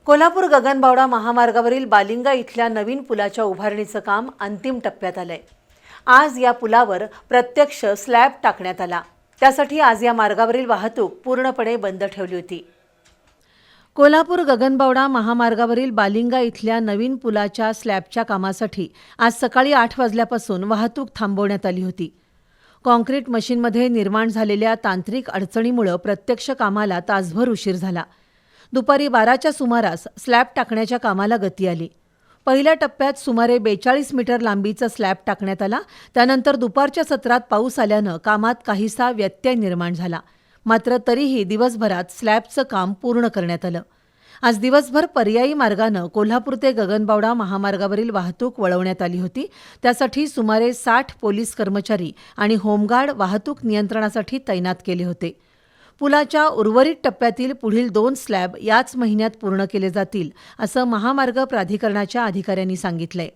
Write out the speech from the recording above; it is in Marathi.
कोल्हापूर गगनबावडा महामार्गावरील बालिंगा इथल्या नवीन पुलाच्या उभारणीचं काम अंतिम टप्प्यात आलंय। आज या पुलावर प्रत्यक्ष स्लॅब टाकण्यात आला। त्यासाठी आज या मार्गावरील वाहतूक पूर्णपणे बंद ठेवली होती। कोल्हापूर गगनबावडा महामार्गावरील बालिंगा इथल्या नवीन पुलाच्या स्लॅबच्या कामासाठी आज सकाळी 8 वाजल्यापासून वाहतूक थांबवण्यात आली होती। काँक्रीट मशीनमध्ये निर्माण झालेल्या तांत्रिक अडचणीमुळे प्रत्यक्ष कामाला तासभर उशीर झाला। दुपारी 12च्या सुमारास स्लॅब टाकण्याच्या कामाला गती आली। पहिल्या टप्प्यात सुमारे 42 मीटर लांबीचा स्लॅब टाकण्यात आला। त्यानंतर दुपारच्या सत्रात पाऊस आल्यानं कामात काहीसा व्यत्यय निर्माण झाला। मात्र तरीही दिवसभरात स्लॅबचं काम पूर्ण करण्यात आलं। आज दिवसभर पर्यायी मार्गानं कोल्हापूर ते गगनबावडा महामार्गावरील वाहतूक वळवण्यात आली होती। त्यासाठी सुमारे 60 पोलीस कर्मचारी आणि होमगार्ड वाहतूक नियंत्रणासाठी तैनात केले होते। पुलाच्या उर्वरित टप्प्यातील पुढील 2 स्लॅब याच महिन्यात पूर्ण केले जातील, असं महामार्ग प्राधिकरणाच्या अधिकाऱ्यांनी सांगितलंय।